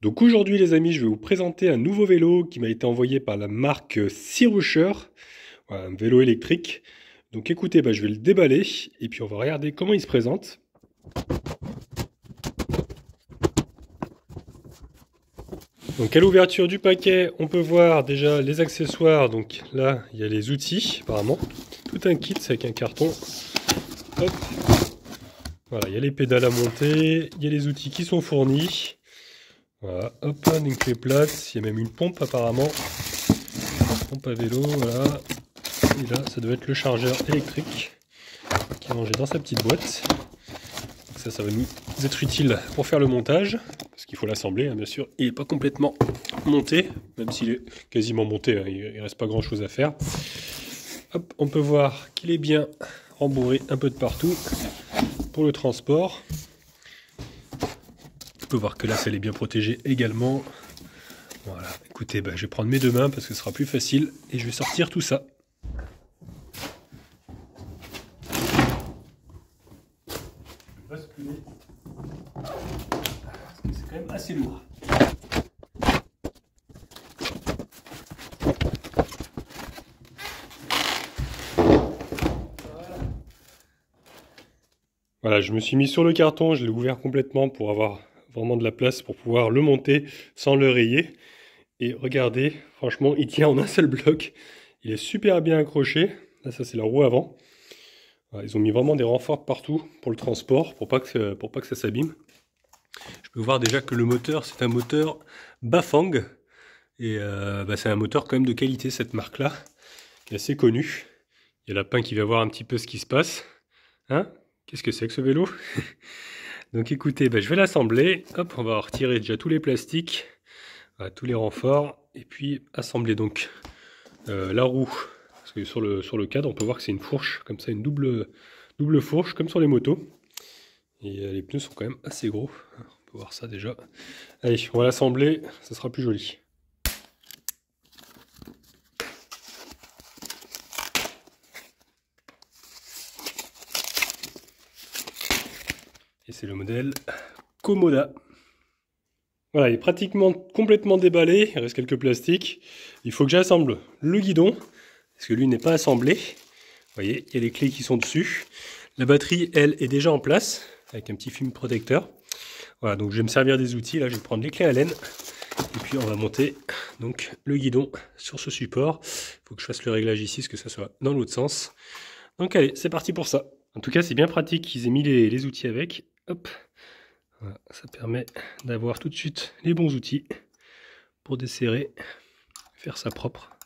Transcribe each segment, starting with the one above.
Donc aujourd'hui les amis, je vais vous présenter un nouveau vélo qui m'a été envoyé par la marque Sea-Rusher, voilà, un vélo électrique. Donc écoutez, je vais le déballer et puis on va regarder comment il se présente. Donc à l'ouverture du paquet, on peut voir déjà les accessoires. Donc là, il y a les outils apparemment. Tout un kit avec un carton. Hop. Voilà, il y a les pédales à monter, il y a les outils qui sont fournis. Voilà, hop, une clé plate, il y a même une pompe apparemment. Pompe à vélo, voilà. Et là, ça doit être le chargeur électrique qui est rangé dans sa petite boîte. Donc ça va nous être utile pour faire le montage, parce qu'il faut l'assembler, hein, bien sûr. Il n'est pas complètement monté, même s'il est quasiment monté, hein, il ne reste pas grand chose à faire. Hop, on peut voir qu'il est bien rembourré un peu de partout pour le transport. On peut voir que là, ça est bien protégé également. Voilà, écoutez, je vais prendre mes deux mains parce que ce sera plus facile et je vais sortir tout ça. Je vais basculer parce que c'est quand même assez lourd. Voilà, je me suis mis sur le carton, je l'ai ouvert complètement pour avoir vraiment de la place pour pouvoir le monter sans le rayer. Et regardez, franchement, il tient en un seul bloc. Il est super bien accroché. Là, ça c'est la roue avant. Voilà, ils ont mis vraiment des renforts partout pour le transport, pour pas que ça s'abîme. Je peux voir déjà que le moteur, c'est un moteur Bafang. Et c'est un moteur quand même de qualité, cette marque-là, qui est assez connue. Il y a Lapin qui va voir un petit peu ce qui se passe. Hein? Qu'est-ce que c'est que ce vélo? Donc écoutez, je vais l'assembler. Hop, on va retirer déjà tous les plastiques, voilà, tous les renforts, et puis assembler donc la roue. Parce que sur le cadre, on peut voir que c'est une fourche, comme ça, une double fourche, comme sur les motos. Et les pneus sont quand même assez gros. On peut voir ça déjà. Allez, on va l'assembler, ça sera plus joli. Et c'est le modèle Komoda. Voilà, il est pratiquement complètement déballé, il reste quelques plastiques. Il faut que j'assemble le guidon, parce que lui n'est pas assemblé. Vous voyez, il y a les clés qui sont dessus. La batterie, elle, est déjà en place, avec un petit film protecteur. Voilà, donc je vais me servir des outils. Là, je vais prendre les clés à laine. Et puis on va monter donc le guidon sur ce support. Il faut que je fasse le réglage ici, parce que ça soit dans l'autre sens. Donc allez, c'est parti pour ça. En tout cas, c'est bien pratique qu'ils aient mis les outils avec. Hop. Voilà, ça permet d'avoir tout de suite les bons outils pour desserrer, faire ça propre.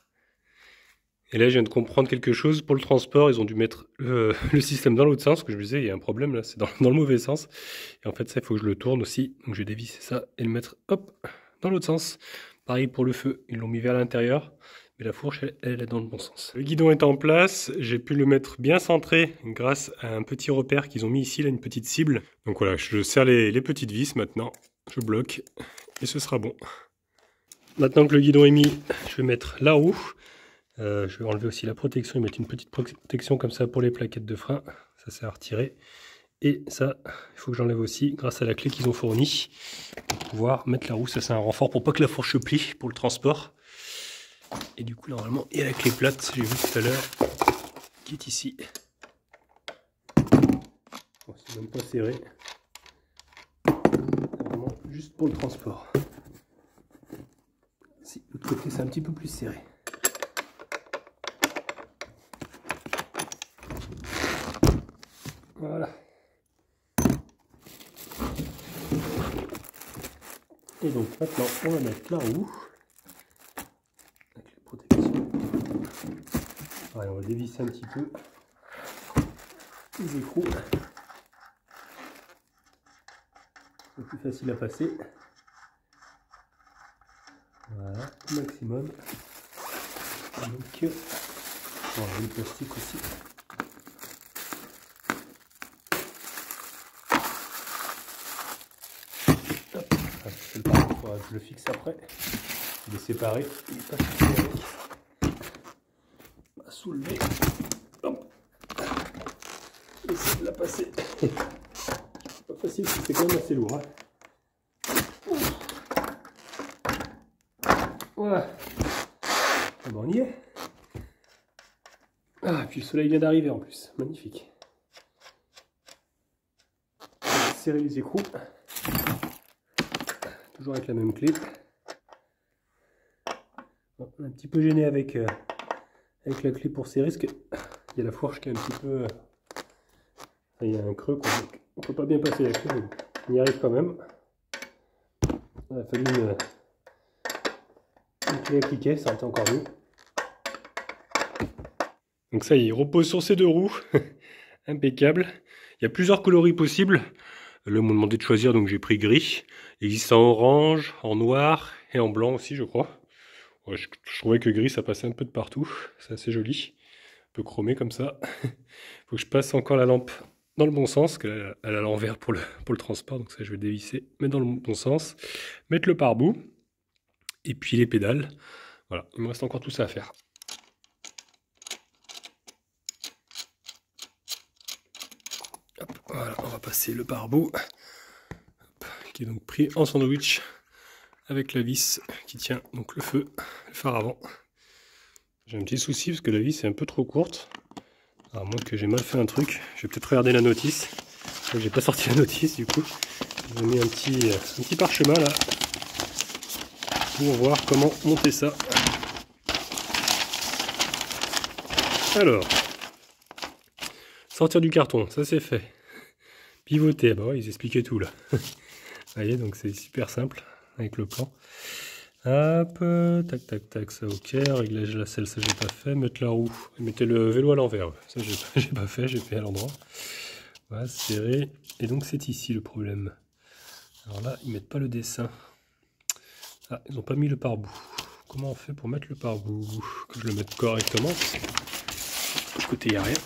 Et là, je viens de comprendre quelque chose. Pour le transport, ils ont dû mettre le système dans l'autre sens. Parce que je me disais, il y a un problème là, c'est dans le mauvais sens. Et en fait, ça, il faut que je le tourne aussi. Donc, je vais dévisser ça et le mettre, hop, dans l'autre sens. Pareil pour le feu, ils l'ont mis vers l'intérieur. Mais la fourche, elle est dans le bon sens. Le guidon est en place. J'ai pu le mettre bien centré grâce à un petit repère qu'ils ont mis ici, là, une petite cible. Donc voilà, je serre les petites vis maintenant. Je bloque et ce sera bon. Maintenant que le guidon est mis, je vais mettre la roue. Je vais enlever aussi la protection et mettre une petite protection comme ça pour les plaquettes de frein. Ça, c'est à retirer. Et ça, il faut que j'enlève aussi grâce à la clé qu'ils ont fournie pour pouvoir mettre la roue. Ça, c'est un renfort pour pas que la fourche se plie pour le transport. Et du coup, normalement, il y a la clé plate, j'ai vu tout à l'heure, qui est ici. Bon, c'est même pas serré. C'est vraiment juste pour le transport. Si, de l'autre côté, c'est un petit peu plus serré. Voilà. Et donc maintenant, on va mettre la roue. Avec les protections. Voilà, on va dévisser un petit peu les écrous. C'est plus facile à passer. Voilà, au maximum. Donc, on va enlever le plastique aussi. Hop, c'est le pareil, il faudra que je le fixe après. Il est séparé, il n'est pas fixé avec. On va soulever. Hop. Essayer de la passer. C'est pas facile parce que c'est quand même assez lourd. Hein. Voilà. Ah ben, on y est. Ah, puis le soleil vient d'arriver en plus. Magnifique. Serrer les écrous. Toujours avec la même clé. Bon, on est un petit peu gêné avec la clé pour serrer, parce qu'il y a la fourche qui est un petit peu... il y a un creux, quoi. Donc on ne peut pas bien passer la clé, mais on y arrive quand même. Il a fallu une clé à cliquer, ça aurait été encore mieux. Donc ça y est, il repose sur ces deux roues. Impeccable. Il y a plusieurs coloris possibles. Là, on m'a demandé de choisir, donc j'ai pris gris. Il existe en orange, en noir et en blanc aussi, je crois. Ouais, je trouvais que gris, ça passait un peu de partout. C'est assez joli. Un peu chromé comme ça. Faut que je passe encore la lampe dans le bon sens, qu'elle est à l'envers pour le transport. Donc ça, je vais dévisser, mettre dans le bon sens. Mettre le pare-bout. Et puis les pédales. Voilà, il me reste encore tout ça à faire. Hop, voilà, on va passer le pare-bout. Qui est donc pris en sandwich avec la vis qui tient donc le phare avant. J'ai un petit souci parce que la vis est un peu trop courte. À moins que j'ai mal fait un truc. Je vais peut-être regarder la notice. J'ai pas sorti la notice du coup. J'ai mis un petit parchemin là pour voir comment monter ça. Alors, sortir du carton, ça c'est fait. Pivoter, bah ouais, ils expliquaient tout là. Vous voyez, donc c'est super simple avec le plan. Hop, tac, tac, tac, ça ok. Réglage la selle, ça j'ai pas fait. Mettre la roue, mettez le vélo à l'envers. Ça j'ai pas fait, j'ai fait à l'endroit. Voilà, serré. Et donc c'est ici le problème. Alors là, ils mettent pas le dessin. Ah, ils ont pas mis le pare-bout. Comment on fait pour mettre le pare-bout? Que je le mette correctement. De côté, il n'y a rien.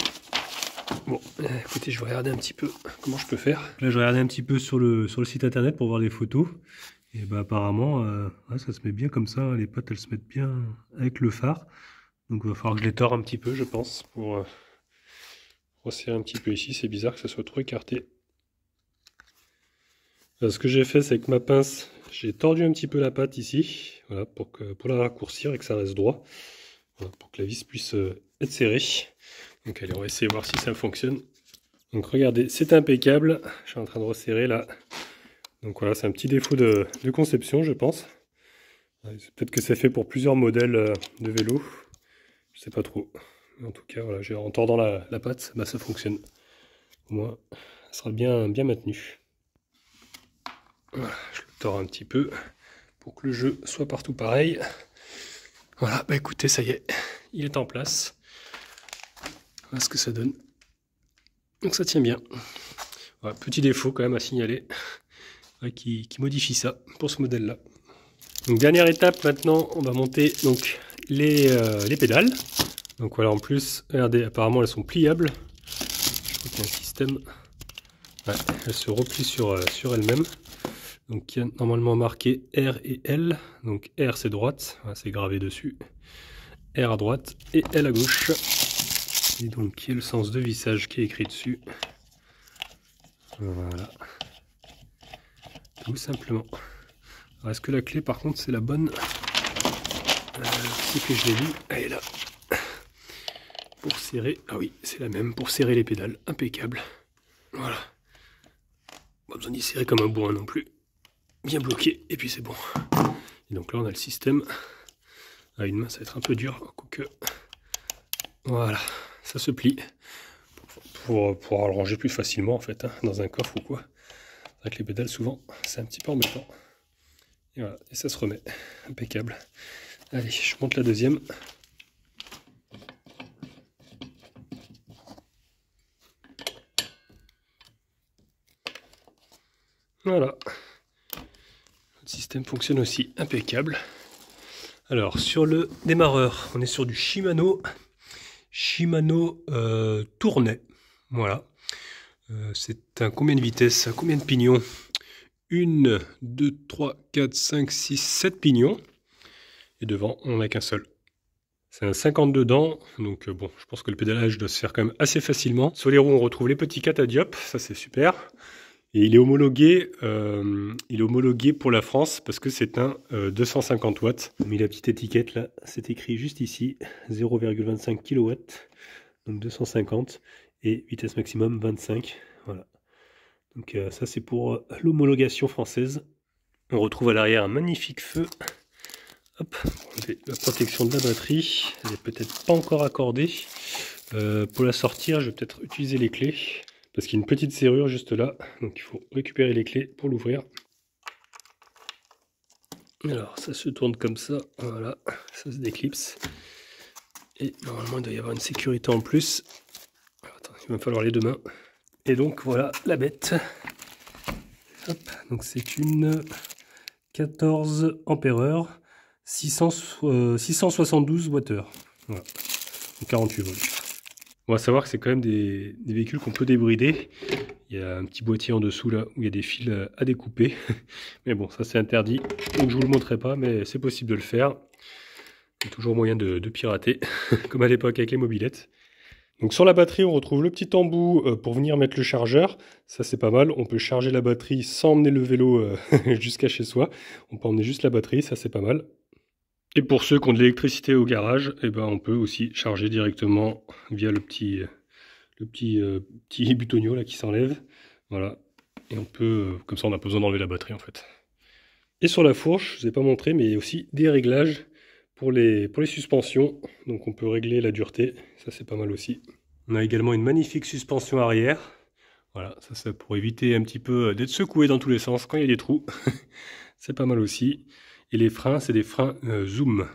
Bon, écoutez, je vais regarder un petit peu comment je peux faire. Là, je regardais un petit peu sur le site internet pour voir des photos. Et bah apparemment, ouais, ça se met bien comme ça. Hein. Les pattes, elles se mettent bien avec le phare. Donc il va falloir que je les tords un petit peu, je pense, pour resserrer un petit peu ici. C'est bizarre que ça soit trop écarté. Alors, ce que j'ai fait, c'est avec ma pince, j'ai tordu un petit peu la patte ici, voilà, pour la raccourcir et que ça reste droit. Voilà, pour que la vis puisse être serrée. Donc allez, on va essayer de voir si ça fonctionne. Donc regardez, c'est impeccable. Je suis en train de resserrer là. Donc voilà, c'est un petit défaut de conception, je pense. Peut-être que c'est fait pour plusieurs modèles de vélo. Je sais pas trop. Mais en tout cas, voilà, en tordant la patte, bah, ça fonctionne. Au moins, ça sera bien maintenu. Voilà, je le tords un petit peu pour que le jeu soit partout pareil. Voilà, bah écoutez, ça y est, il est en place. Voilà ce que ça donne. Donc ça tient bien. Voilà, petit défaut quand même à signaler. Qui modifie ça pour ce modèle là. Donc dernière étape maintenant, on va monter donc les pédales. Donc voilà, en plus, regardez, apparemment elles sont pliables. Je crois qu'il y a un système. Ouais, elles se replient sur elles-mêmes. Donc il y a normalement marqué R et L. Donc R c'est droite, voilà, c'est gravé dessus. R à droite et L à gauche. Et donc il y a le sens de vissage qui est écrit dessus. Voilà. Tout simplement. Est-ce que la clé par contre c'est la bonne? C'est que je l'ai vu, elle est là. Pour serrer, ah oui c'est la même, pour serrer les pédales, impeccable. Voilà. Pas besoin d'y serrer comme un bourrin non plus. Bien bloqué et puis c'est bon. Et donc là on a le système. À une main ça va être un peu dur, quoique. Voilà, ça se plie. Pour pouvoir le ranger plus facilement en fait, hein, dans un coffre ou quoi. Avec les pédales souvent c'est un petit peu embêtant. Et voilà, et ça se remet. Impeccable. Allez, je monte la deuxième. Voilà. Le système fonctionne aussi impeccable. Alors, sur le démarreur, on est sur du Shimano Tournet. Voilà. C'est un combien de vitesses? Combien de pignons? 1, 2, 3, 4, 5, 6, 7 pignons. Et devant, on n'a qu'un seul. C'est un 52 dents, donc bon, je pense que le pédalage doit se faire quand même assez facilement. Sur les roues, on retrouve les petits catadiopes, ça c'est super. Et il est homologué pour la France parce que c'est un 250 watts. J'ai mis la petite étiquette là, c'est écrit juste ici, 0,25 kW, donc 250 et vitesse maximum 25. Voilà. Donc ça c'est pour l'homologation française. On retrouve à l'arrière un magnifique feu. Hop, la protection de la batterie, elle n'est peut-être pas encore accordée. Pour la sortir, je vais peut-être utiliser les clés. Parce qu'il y a une petite serrure juste là. Donc il faut récupérer les clés pour l'ouvrir. Alors ça se tourne comme ça. Voilà, ça se déclipse. Et normalement il doit y avoir une sécurité en plus. Alors, attends, il va me falloir les deux mains. Et donc voilà la bête. Hop, donc c'est une 14 ampères-heure. 672 Wh. Voilà. 48 volts. On va savoir que c'est quand même des véhicules qu'on peut débrider. Il y a un petit boîtier en dessous là où il y a des fils à découper. Mais bon, ça c'est interdit. Donc je vous le montrerai pas, mais c'est possible de le faire. Il y a toujours moyen de pirater, comme à l'époque avec les mobylettes. Donc sur la batterie, on retrouve le petit embout pour venir mettre le chargeur. Ça c'est pas mal. On peut charger la batterie sans emmener le vélo jusqu'à chez soi. On peut emmener juste la batterie, ça c'est pas mal. Et pour ceux qui ont de l'électricité au garage, eh ben, on peut aussi charger directement via le petit butonio là qui s'enlève. Voilà. Et on peut, comme ça on n'a pas besoin d'enlever la batterie en fait. Et sur la fourche, je ne vous ai pas montré, mais il y a aussi des réglages pour les suspensions. Donc on peut régler la dureté, ça c'est pas mal aussi. On a également une magnifique suspension arrière. Voilà, ça c'est pour éviter un petit peu d'être secoué dans tous les sens quand il y a des trous. C'est pas mal aussi. Et les freins, c'est des freins Zoom,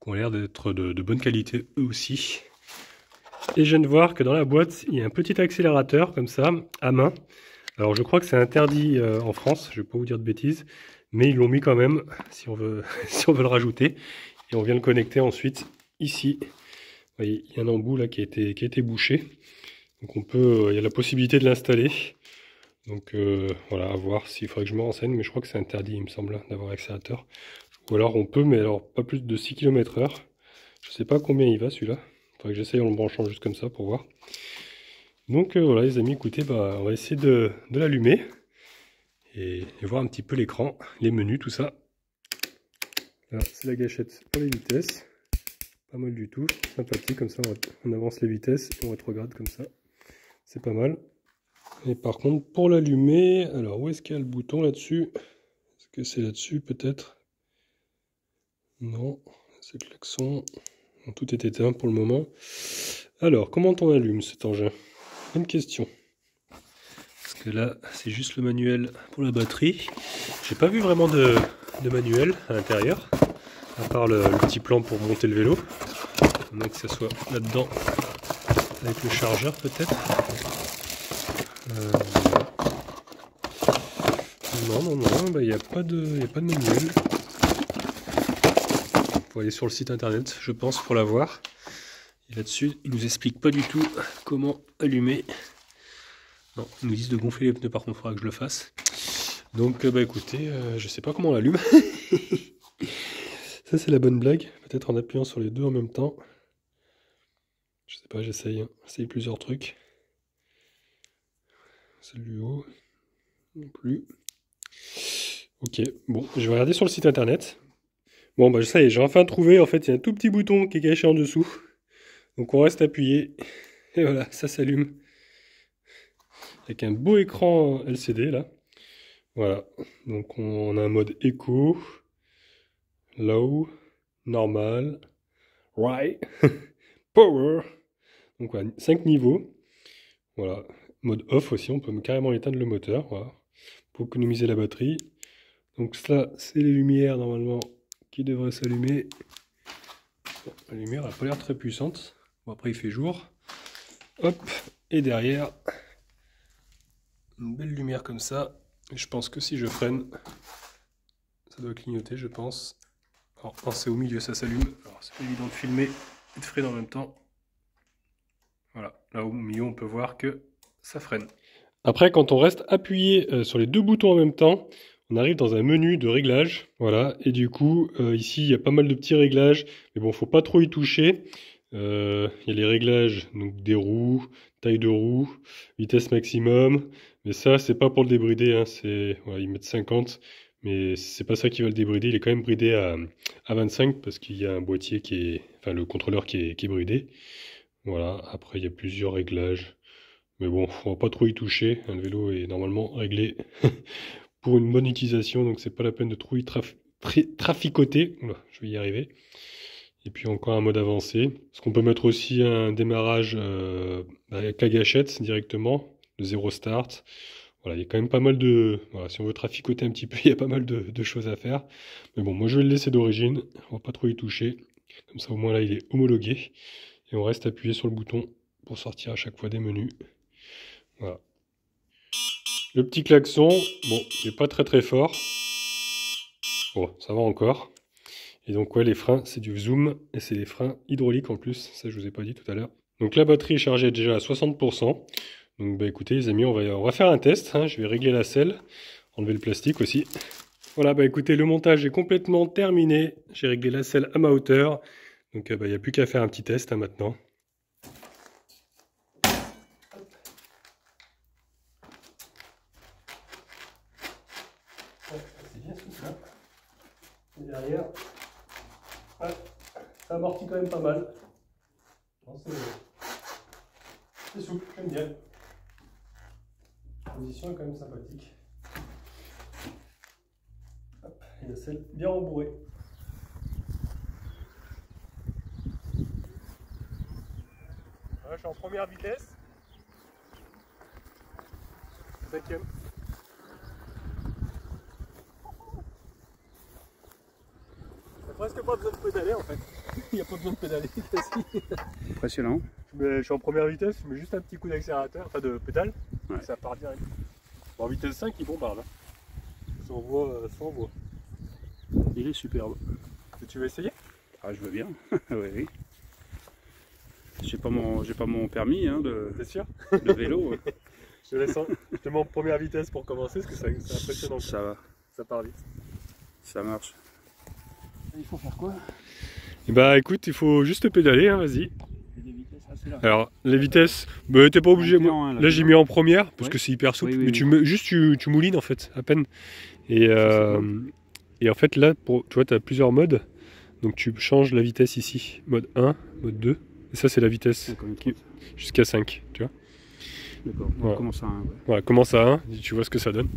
qui ont l'air d'être de bonne qualité eux aussi. Et je viens de voir que dans la boîte, il y a un petit accélérateur, comme ça, à main. Alors je crois que c'est interdit en France, je ne vais pas vous dire de bêtises, mais ils l'ont mis quand même, si on veut, si on veut le rajouter. Et on vient le connecter ensuite, ici. Vous voyez, il y a un embout là qui a été bouché. Donc on peut, il y a la possibilité de l'installer. Donc voilà, à voir s'il faudrait que je me renseigne, mais je crois que c'est interdit, il me semble, d'avoir accélérateur. Ou alors on peut, mais alors pas plus de 6 km/h. Je sais pas combien il va celui-là. Il faudrait que j'essaye en le branchant juste comme ça pour voir. Donc voilà les amis, écoutez, bah, on va essayer de l'allumer et voir un petit peu l'écran, les menus, tout ça. Là, c'est la gâchette pour les vitesses. Pas mal du tout, sympathique, comme ça on avance les vitesses et on rétrograde comme ça. C'est pas mal. Et par contre, pour l'allumer, alors où est-ce qu'il y a le bouton là-dessus? Est-ce que c'est là-dessus peut-être? Non, c'est le klaxon. Bon, tout est éteint pour le moment. Alors, comment on allume cet engin? Bonne question. Parce que là, c'est juste le manuel pour la batterie. J'ai pas vu vraiment de manuel à l'intérieur, à part le petit plan pour monter le vélo. Il faudrait que ça soit là-dedans, avec le chargeur peut-être. Non, bah, il n'y a pas de manuel. On peut aller sur le site internet, je pense, pour la voir. Et là-dessus, ils nous expliquent pas du tout comment allumer. Non, ils nous disent de gonfler les pneus, par contre, il faudra que je le fasse. Donc, bah écoutez, je sais pas comment on l'allume. Ça, c'est la bonne blague. Peut-être en appuyant sur les deux en même temps. Je sais pas, j'essaye plusieurs trucs. Celle du haut, non plus. Ok, bon, je vais regarder sur le site internet. Bon, bah ça y est, j'ai enfin trouvé. En fait, il y a un tout petit bouton qui est caché en dessous. Donc on reste appuyé. Et voilà, ça s'allume. Avec un beau écran LCD là. Voilà, donc on a un mode éco, low, normal, high, power. Donc voilà, 5 niveaux. Voilà, mode off aussi, on peut carrément éteindre le moteur. Voilà, pour économiser la batterie. Donc ça, c'est les lumières normalement qui devraient s'allumer. Bon, la lumière n'a pas l'air très puissante. Bon, après il fait jour. Hop, et derrière, une belle lumière comme ça. Et je pense que si je freine, ça doit clignoter, je pense. Alors, quand c'est au milieu, ça s'allume. Alors, c'est pas évident de filmer et de freiner en même temps. Voilà, là au milieu, on peut voir que ça freine. Après, quand on reste appuyé sur les deux boutons en même temps, on arrive dans un menu de réglage. Voilà, et du coup, ici, il y a pas mal de petits réglages. Mais bon, faut pas trop y toucher. Il y a les réglages donc, des roues, taille de roue, vitesse maximum, Mais ça, c'est pas pour le débrider, hein, voilà, ils mettent 50, mais c'est pas ça qui va le débrider. Il est quand même bridé à 25 parce qu'il y a un boîtier enfin le contrôleur qui est bridé. Voilà, après il y a plusieurs réglages. Mais bon, on va pas trop y toucher. Le vélo est normalement réglé pour une bonne utilisation, donc c'est pas la peine de trop y traficoter. Oula, je vais y arriver. Et puis encore un mode avancé. Parce qu'on peut mettre aussi un démarrage avec la gâchette directement, de zéro start. Voilà, il y a quand même pas mal de... Voilà, si on veut traficoter un petit peu, il y a pas mal de choses à faire. Mais bon, moi je vais le laisser d'origine. On va pas trop y toucher. Comme ça au moins là il est homologué. Et on reste appuyé sur le bouton pour sortir à chaque fois des menus. Voilà. Le petit klaxon, bon, il n'est pas très fort. Bon, ça va encore. Et donc ouais, les freins, c'est du zoom et c'est des freins hydrauliques en plus. Ça, je vous ai pas dit tout à l'heure. Donc la batterie est chargée déjà à 60%. Donc bah écoutez les amis, on va faire un test. Hein. Je vais régler la selle, enlever le plastique aussi. Voilà, bah écoutez, le montage est complètement terminé. J'ai réglé la selle à ma hauteur. Donc il n'y a plus qu'à faire un petit test hein, maintenant. C'est bien souple. Hein. Et derrière, ouais, ça amortit quand même pas mal. C'est souple, j'aime bien. La position est quand même sympathique. Hop, et la selle bien rembourrée. Voilà, je suis en première vitesse. 5e. Presque pas besoin de pédaler en fait. Il n'y a pas besoin de pédaler. Impressionnant. Je suis en première vitesse, je mets juste un petit coup d'accélérateur, enfin de pédale, ouais. Et ça part direct. Bon, en vitesse 5, il bombarde. Hein. Ça envoie. Il est superbe. Et tu veux essayer? Ah, je veux bien. Oui, oui. J'ai pas mon permis hein, T'es sûr de vélo. Je te mets en première vitesse pour commencer, parce que c'est impressionnant. Ça va. Ça part vite. Ça marche. Il faut faire quoi? Et bah écoute, il faut juste pédaler, hein, vas-y. Alors les vitesses, bah, t'es pas obligé. Moi, là j'ai mis en première parce que c'est hyper souple, mais tu moulines en fait à peine. Et en fait là, tu vois, tu as plusieurs modes. Donc tu changes la vitesse ici, mode 1, mode 2. Et ça c'est la vitesse jusqu'à 5, tu vois. D'accord, voilà. On commence à 1. Ouais. Voilà, commence à 1, tu vois ce que ça donne.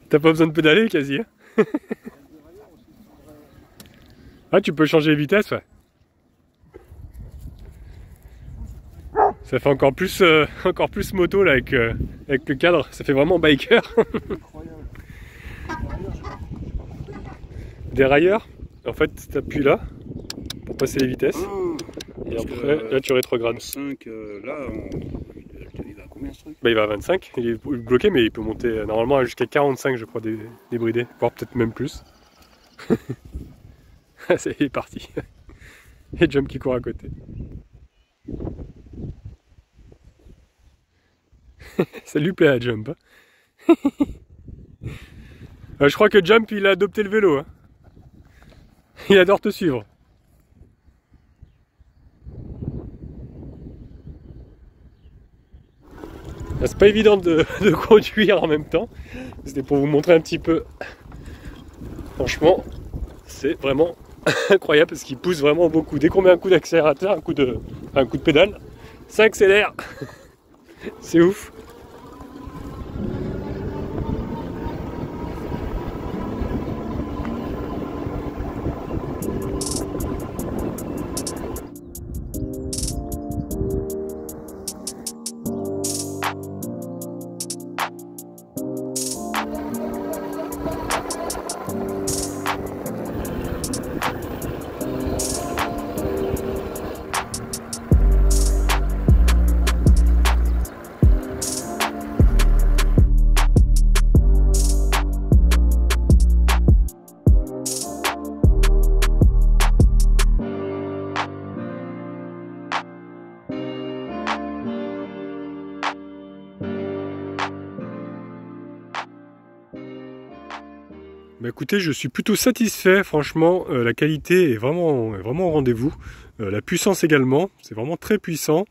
T'as pas besoin de pédaler quasi. Hein. Ah, tu peux changer les vitesses, ouais. Ça fait encore plus moto là avec le cadre. Ça fait vraiment biker. Dérailleur. En fait, tu appuies là pour passer les vitesses. Et après, là tu rétrogrades. 5, là, il va à combien ce truc? Bah, il va à 25. Il est bloqué, mais il peut monter normalement jusqu'à 45, je crois, débridé. Voire peut-être même plus. C'est parti. Et Jump qui court à côté. Ça lui plaît à Jump. Hein. Je crois que Jump il a adopté le vélo. Hein. Il adore te suivre. C'est pas évident de conduire en même temps. C'était pour vous montrer un petit peu. Franchement, c'est vraiment incroyable parce qu'il pousse vraiment beaucoup. Dès qu'on met un coup d'accélérateur, un coup de pédale, ça accélère. C'est ouf. Bah écoutez, je suis plutôt satisfait, franchement, la qualité est vraiment au rendez-vous. La puissance également, c'est vraiment très puissant.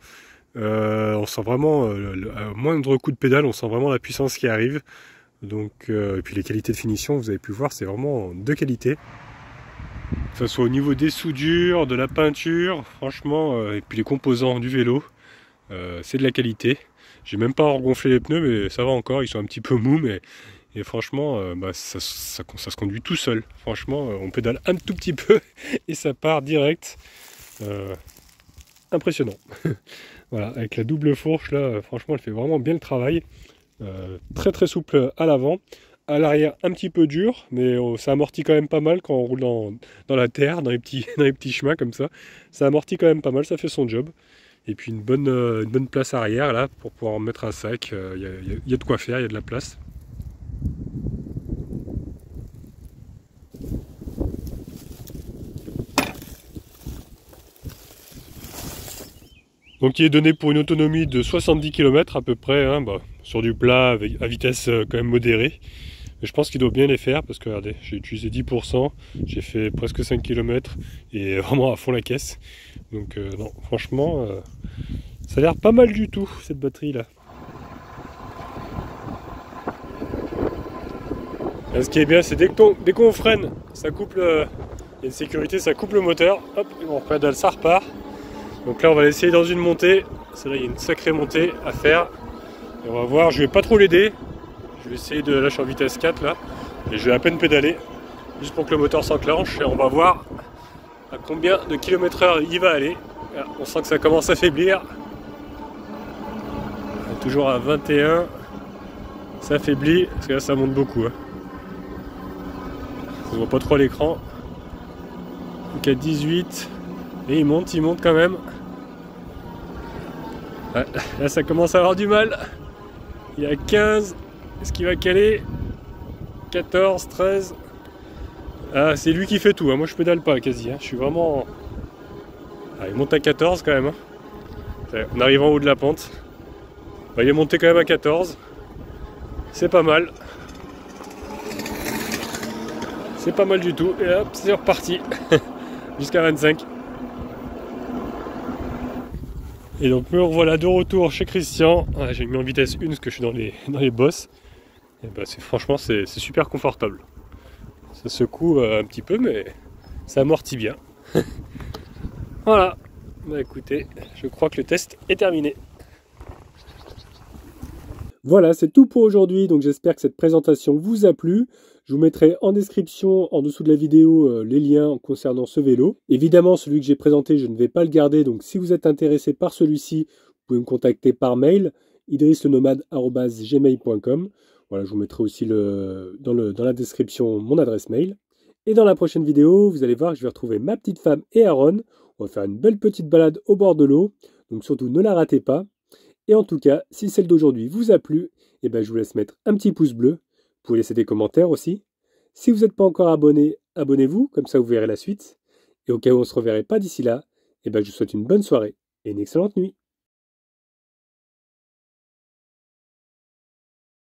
On sent vraiment, à moindre coup de pédale, on sent vraiment la puissance qui arrive. Donc, et puis les qualités de finition, vous avez pu voir, c'est vraiment de qualité. Que ce soit au niveau des soudures, de la peinture, franchement, et puis les composants du vélo, c'est de la qualité. J'ai même pas regonflé les pneus, mais ça va encore, ils sont un petit peu mous, mais et franchement, ça se conduit tout seul. Franchement, on pédale un tout petit peu et ça part direct. Impressionnant. Voilà, avec la double fourche là, franchement, elle fait vraiment bien le travail. Très très souple à l'avant. À l'arrière, un petit peu dur, mais ça amortit quand même pas mal quand on roule dans la terre, dans les petits chemins comme ça. Ça amortit quand même pas mal, ça fait son job. Et puis une bonne place arrière là pour pouvoir mettre un sac. Il y a de quoi faire, il y a de la place. Donc il est donné pour une autonomie de 70 km à peu près, hein, sur du plat à vitesse quand même modérée. Mais je pense qu'il doit bien les faire parce que regardez, j'ai utilisé 10%, j'ai fait presque 5 km et vraiment à fond la caisse. Donc non, franchement, ça a l'air pas mal du tout cette batterie là. Là, ce qui est bien, c'est dès qu'on freine, ça coupe il y a une sécurité, ça coupe le moteur, hop, et on pédale, ça repart. Donc là on va l'essayer dans une montée, c'est là il y a une sacrée montée à faire. Et on va voir, je vais pas trop l'aider, je vais essayer de lâcher en vitesse 4 là, et je vais à peine pédaler, juste pour que le moteur s'enclenche, et on va voir à combien de km/h il va aller. Là, on sent que ça commence à faiblir. Toujours à 21, ça faiblit, parce que là ça monte beaucoup. Hein. On voit pas trop à l'écran. Donc à 18, et il monte quand même. Ouais, là ça commence à avoir du mal. Il est à 15, est-ce qu'il va caler? 14, 13. Ah, c'est lui qui fait tout, hein. Moi je pédale pas quasi, hein. Je suis vraiment... Ah, il monte à 14 quand même. Hein. On arrive en haut de la pente. Il est monté quand même à 14. C'est pas mal. C'est pas mal du tout. Et hop, c'est reparti. Jusqu'à 25. Et donc me revoilà de retour chez Christian. Ah, j'ai mis en vitesse 1 parce que je suis dans les bosses. Et franchement c'est super confortable. Ça secoue un petit peu mais ça amortit bien. Voilà. Écoutez, je crois que le test est terminé. Voilà, c'est tout pour aujourd'hui. Donc j'espère que cette présentation vous a plu. Je vous mettrai en description, en dessous de la vidéo, les liens concernant ce vélo. Évidemment, celui que j'ai présenté, je ne vais pas le garder. Donc si vous êtes intéressé par celui-ci, vous pouvez me contacter par mail, idrislenomade@gmail.com. Voilà, je vous mettrai aussi dans la description mon adresse mail. Et dans la prochaine vidéo, vous allez voir que je vais retrouver ma petite femme et Aaron. On va faire une belle petite balade au bord de l'eau. Donc surtout, ne la ratez pas. Et en tout cas, si celle d'aujourd'hui vous a plu, je vous laisse mettre un petit pouce bleu. Vous pouvez laisser des commentaires aussi. Si vous n'êtes pas encore abonné, abonnez-vous, comme ça vous verrez la suite. Et au cas où on ne se reverrait pas d'ici là, je vous souhaite une bonne soirée et une excellente nuit.